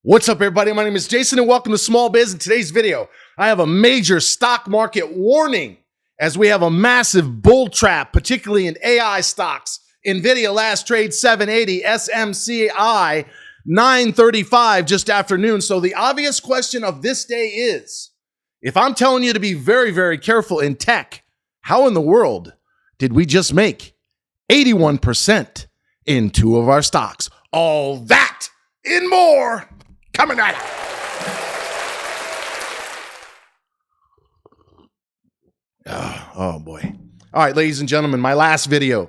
What's up, everybody? My name is Jason, and welcome to Small Biz. In today's video, I have a major stock market warning as we have a massive bull trap, particularly in AI stocks. NVIDIA last trade 780, SMCI 935 just after noon. So the obvious question of this day is, if I'm telling you to be very, very careful in tech, how in the world did we just make 81% in two of our stocks? All that and more coming at it. Oh boy. All right, ladies and gentlemen, my last video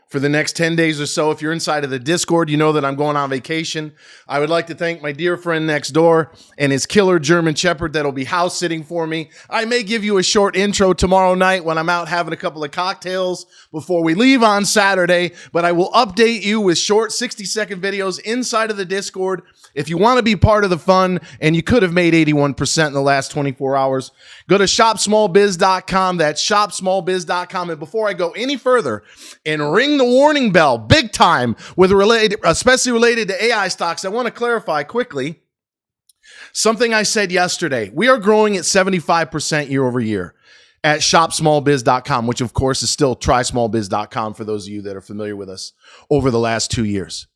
for the next 10 days or so. If you're inside of the Discord, you know that I'm going on vacation. I would like to thank my dear friend next door and his killer German Shepherd that'll be house sitting for me. I may give you a short intro tomorrow night when I'm out having a couple of cocktails before we leave on Saturday, but I will update you with short 60-second videos inside of the Discord. If you want to be part of the fun, and you could have made 81% in the last 24 hours, go to shopsmallbiz.com. That's shopsmallbiz.com. And before I go any further and ring the warning bell big time with especially related to AI stocks, I want to clarify quickly something I said yesterday. We are growing at 75% year over year at shopsmallbiz.com, which of course is still trysmallbiz.com for those of you that are familiar with us over the last 2 years.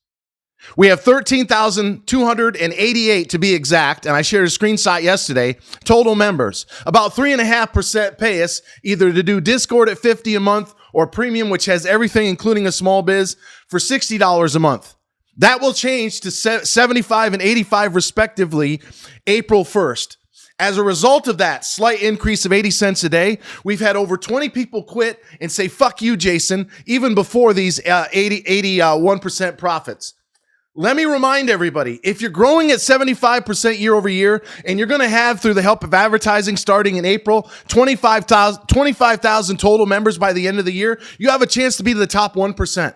We have 13,288 to be exact, and I shared a screenshot yesterday, total members. About 3.5% pay us either to do Discord at $50 a month or premium, which has everything, including a small biz, for $60 a month. That will change to $75 and $85 respectively April 1st. As a result of that slight increase of 80 cents a day, we've had over 20 people quit and say, fuck you, Jason, even before these 81% profits. Let me remind everybody, if you're growing at 75% year over year, and you're going to have, through the help of advertising starting in April, 25,000 total members by the end of the year, you have a chance to be the top 1%.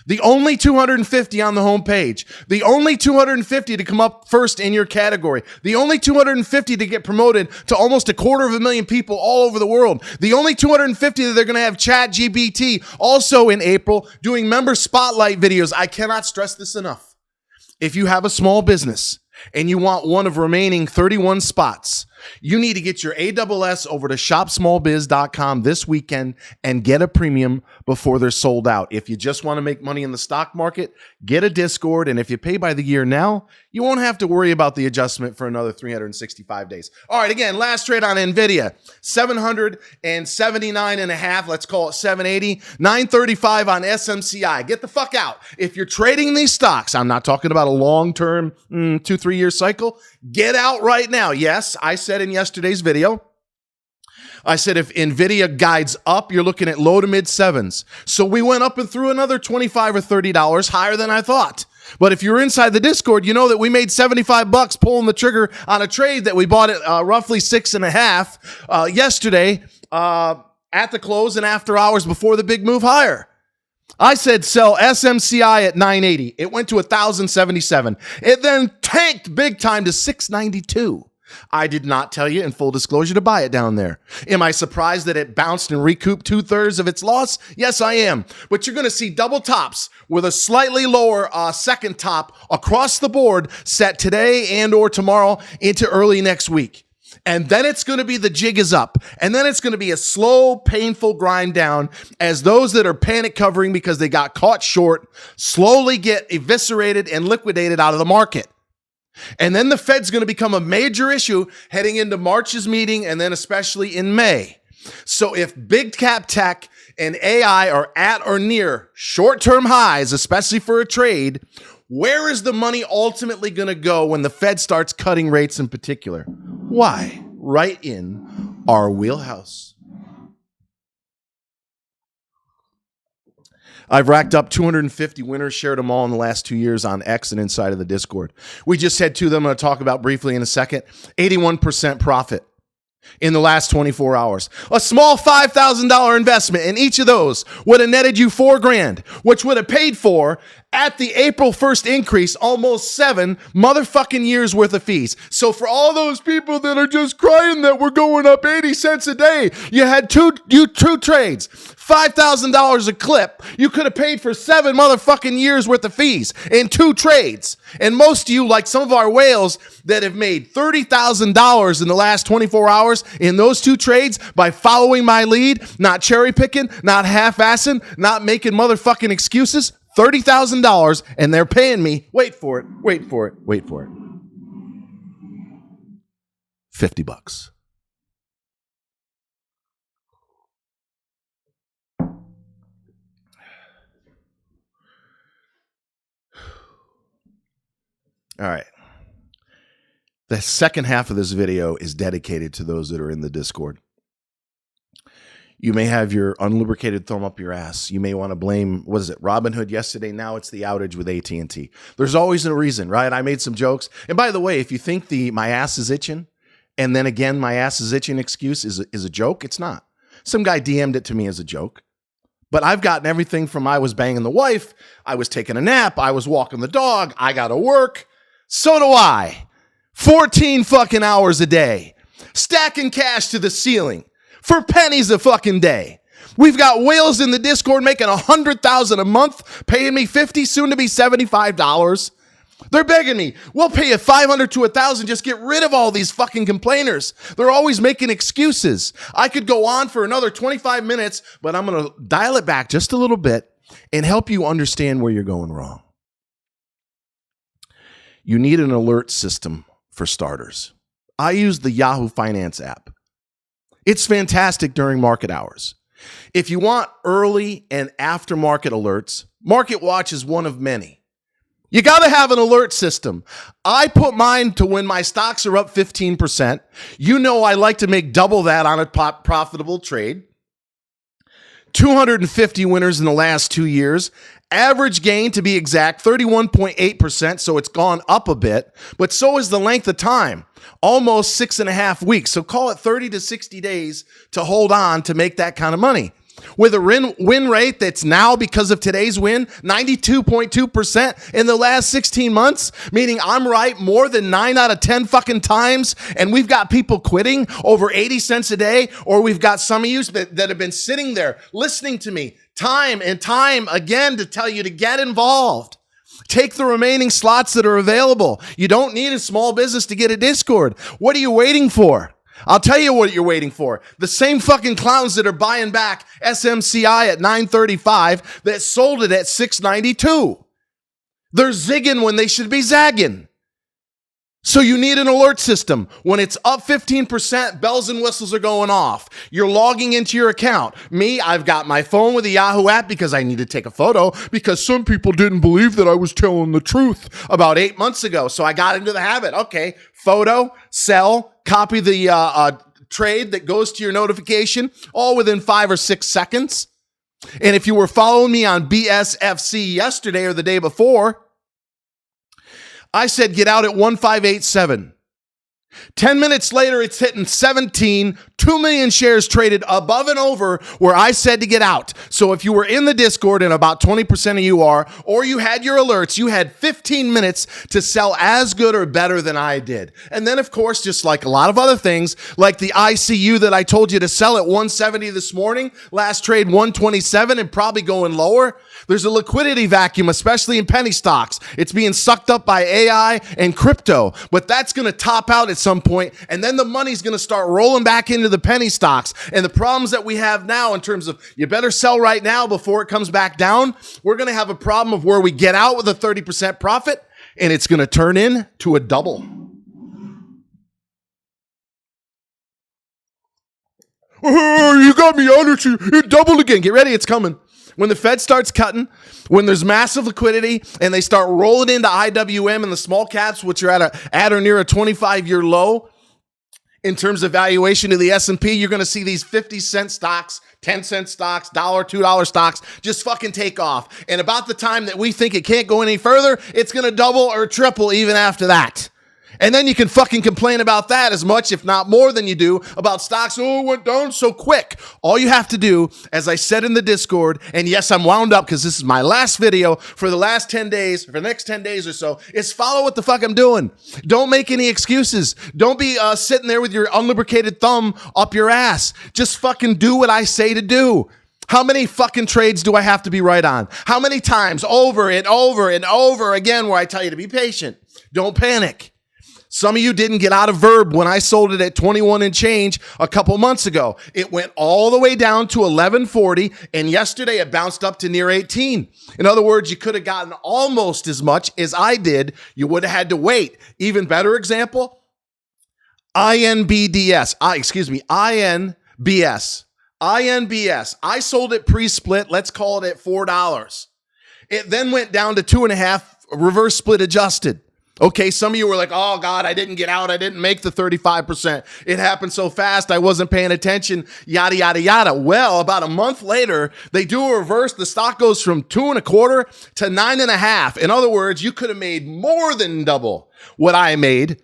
The only 250 on the homepage, the only 250 to come up first in your category, the only 250 to get promoted to almost 250,000 people all over the world, the only 250 that they're going to have ChatGPT also in April doing member spotlight videos. I cannot stress this enough. If you have a small business and you want one of remaining 31 spots, you need to get your ASS over to shopsmallbiz.com this weekend and get a premium before they're sold out. If you just want to make money in the stock market, get a Discord. And if you pay by the year now, you won't have to worry about the adjustment for another 365 days. All right, again, last trade on NVIDIA, 779.5, let's call it 780, 935 on SMCI. Get the fuck out. If you're trading these stocks, I'm not talking about a long-term 2-3 year cycle, get out right now. Yes, I said in yesterday's video, I said if NVIDIA guides up, you're looking at low to mid sevens. So we went up and threw another $25 or $30 higher than I thought. But if you're inside the Discord, you know that we made $75 pulling the trigger on a trade that we bought at roughly 6.5 yesterday at the close and after hours before the big move higher. I said sell SMCI at 980. It went to 1,077. It then tanked big time to 692. I did not tell you, in full disclosure, to buy it down there. Am I surprised that it bounced and recouped 2/3 of its loss? Yes, I am. But you're going to see double tops with a slightly lower second top across the board set today and or tomorrow into early next week. And then it's going to be the jig is up. And then it's going to be a slow, painful grind down as those that are panic covering because they got caught short slowly get eviscerated and liquidated out of the market. And then the Fed's going to become a major issue heading into March's meeting and then especially in May. So if big cap tech and AI are at or near short-term highs, especially for a trade, where is the money ultimately going to go when the Fed starts cutting rates in particular? Why? Right in our wheelhouse. I've racked up 250 winners, shared them all in the last 2 years on X and inside of the Discord. We just had two of them I'm going to talk about briefly in a second. 81% profit in the last 24 hours. A small $5,000 investment in each of those would have netted you $4,000, which would have paid for at the April 1st increase, almost 7 motherfucking years worth of fees. So for all those people that are just crying that we're going up 80 cents a day, you had two trades, $5,000 a clip. You could have paid for 7 motherfucking years worth of fees in 2 trades. And most of you, like some of our whales that have made $30,000 in the last 24 hours in those 2 trades by following my lead, not cherry picking, not half-assing, not making motherfucking excuses, $30,000, and they're paying me, wait for it, $50. All right. The second half of this video is dedicated to those that are in the Discord. You may have your unlubricated thumb up your ass. You may want to blame, what is it, Robinhood yesterday. Now it's the outage with AT&T. There's always a reason, right? I made some jokes. And by the way, if you think my ass is itching, and then again, my ass is itching excuse is a joke, it's not. Some guy DM'd it to me as a joke. But I've gotten everything from I was banging the wife, I was taking a nap, I was walking the dog, I got to work. So do I. 14 fucking hours a day. Stacking cash to the ceiling. For pennies a fucking day. We've got whales in the Discord making $100,000 a month, paying me $50, soon to be $75. They're begging me, we'll pay you $500 to $1,000, just get rid of all these fucking complainers. They're always making excuses. I could go on for another 25 minutes, but I'm going to dial it back just a little bit and help you understand where you're going wrong. You need an alert system for starters. I use the Yahoo Finance app. It's fantastic during market hours. If you want early and aftermarket alerts, Market Watch is one of many. You got to have an alert system. I put mine to when my stocks are up 15%. You know I like to make double that on a profitable trade. 250 winners in the last 2 years. Average gain, to be exact, 31.8%, so it's gone up a bit, but so is the length of time, almost 6.5 weeks. So call it 30 to 60 days to hold on to make that kind of money. With a win rate that's now, because of today's win, 92.2% in the last 16 months, meaning I'm right more than 9 out of 10 fucking times, and we've got people quitting over 80 cents a day, or we've got some of you that have been sitting there listening to me time and time again to tell you to get involved. Take the remaining slots that are available. You don't need a small business to get a Discord. What are you waiting for? I'll tell you what you're waiting for. The same fucking clowns that are buying back SMCI at $9.35 that sold it at $6.92. They're zigging when they should be zagging. So you need an alert system. When it's up 15%, bells and whistles are going off. You're logging into your account. Me, I've got my phone with the Yahoo app because I need to take a photo because some people didn't believe that I was telling the truth about 8 months ago. So I got into the habit. Okay, photo, sell, copy the trade that goes to your notification, all within 5 or 6 seconds. And if you were following me on BSFC yesterday or the day before, I said, get out at 1587. 10 minutes later, it's hitting 17, 2 million shares traded above and over where I said to get out. So if you were in the Discord, and about 20% of you are, or you had your alerts, you had 15 minutes to sell as good or better than I did. And then, of course, just like a lot of other things, like the ICU that I told you to sell at 170 this morning, last trade 127 and probably going lower. There's a liquidity vacuum, especially in penny stocks. It's being sucked up by AI and crypto, but that's going to top out at some point, and then the money's going to start rolling back into the penny stocks. And the problems that we have now in terms of you better sell right now before it comes back down, we're going to have a problem of where we get out with a 30% profit, and it's going to turn into a double. Oh, you got me under to it doubled again. Get ready, it's coming. When the Fed starts cutting, when there's massive liquidity and they start rolling into IWM and the small caps, which are at or near a 25-year low in terms of valuation of the S&P, you're going to see these 50-cent stocks, 10-cent stocks, $1, $2 stocks just fucking take off. And about the time that we think it can't go any further, it's going to double or triple even after that. And then you can fucking complain about that as much, if not more than you do about stocks. Oh, it went down so quick. All you have to do, as I said in the Discord, and yes, I'm wound up because this is my last video for the last 10 days, for the next 10 days or so, is follow what the fuck I'm doing. Don't make any excuses. Don't be sitting there with your unlubricated thumb up your ass. Just fucking do what I say to do. How many fucking trades do I have to be right on? How many times over and over and over again where I tell you to be patient? Don't panic. Some of you didn't get out of Verb when I sold it at 21 and change a couple months ago. It went all the way down to 1140, and yesterday it bounced up to near 18. In other words, you could have gotten almost as much as I did. You would have had to wait. Even better example, INBS. INBS. I sold it pre-split. Let's call it at $4. It then went down to 2.5, reverse split adjusted. Okay, some of you were like, oh God, I didn't get out. I didn't make the 35%. It happened so fast. I wasn't paying attention, yada, yada, yada. Well, about a month later, they do a reverse. The stock goes from 2.25 to 9.5. In other words, you could have made more than double what I made.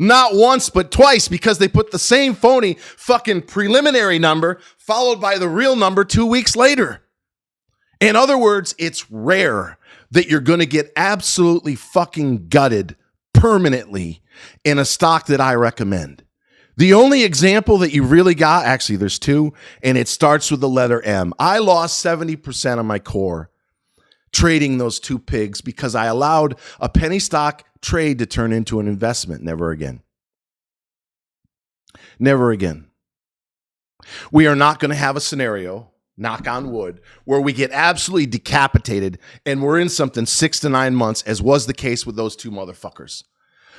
Not once, but twice, because they put the same phony fucking preliminary number followed by the real number 2 weeks later. In other words, it's rare that you're going to get absolutely fucking gutted permanently in a stock that I recommend. The only example that you really got, actually there's two, and it starts with the letter M. I lost 70% of my core trading those two pigs because I allowed a penny stock trade to turn into an investment. Never again. Never again. We are not going to have a scenario, knock on wood, where we get absolutely decapitated and we're in something 6 to 9 months, as was the case with those two motherfuckers.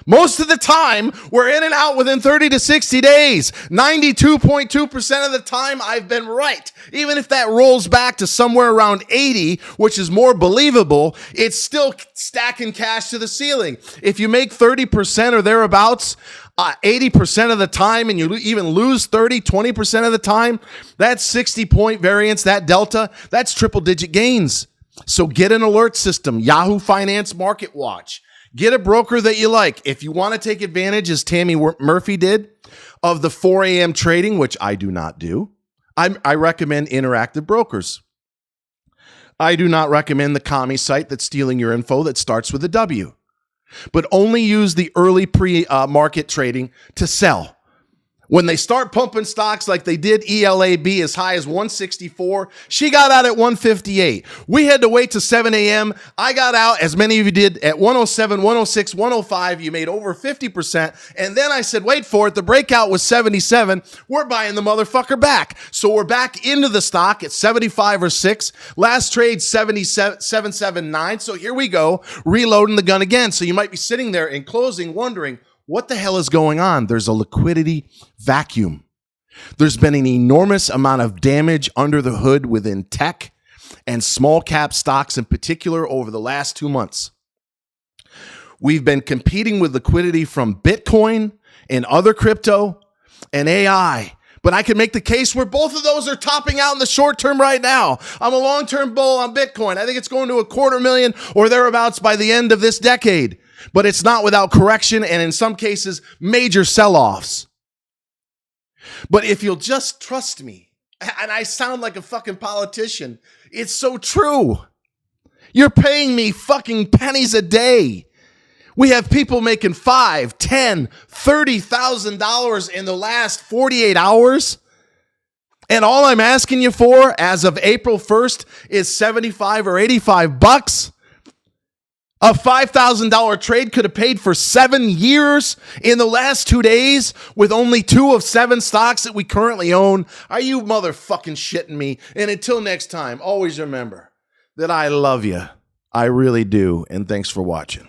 Most of the time, we're in and out within 30 to 60 days. 92.2% of the time, I've been right. Even if that rolls back to somewhere around 80, which is more believable, it's still stacking cash to the ceiling. If you make 30% or thereabouts, 80% of the time, and you even lose 30, 20% of the time, that's 60-point variance, that delta, that's triple-digit gains. So get an alert system, Yahoo Finance Market Watch. Get a broker that you like. If you want to take advantage, as Tammy Murphy did, of the 4 a.m. trading, which I do not do, I recommend Interactive Brokers. I do not recommend the commie site that's stealing your info that starts with a W. But only use the early pre-market trading to sell. When they start pumping stocks like they did ELAB as high as 164, she got out at 158. We had to wait till 7 a.m. I got out, as many of you did, at 107, 106, 105. You made over 50%. And then I said, wait for it. The breakout was 77. We're buying the motherfucker back. So we're back into the stock at 75 or 6. Last trade, 779. So here we go, reloading the gun again. So you might be sitting there in closing wondering, what the hell is going on? There's a liquidity vacuum. There's been an enormous amount of damage under the hood within tech and small cap stocks in particular over the last 2 months. We've been competing with liquidity from Bitcoin and other crypto and AI. But I can make the case where both of those are topping out in the short term right now. I'm a long-term bull on Bitcoin. I think it's going to 250,000 or thereabouts by the end of this decade. But it's not without correction and in some cases, major sell-offs. But if you'll just trust me, and I sound like a fucking politician, it's so true. You're paying me fucking pennies a day. We have people making $5,000, $10,000, $30,000 in the last 48 hours. And all I'm asking you for as of April 1st is 75 or 85 bucks. A $5,000 trade could have paid for 7 years in the last 2 days with only 2 of 7 stocks that we currently own. Are you motherfucking shitting me? And until next time, always remember that I love you. I really do. And thanks for watching.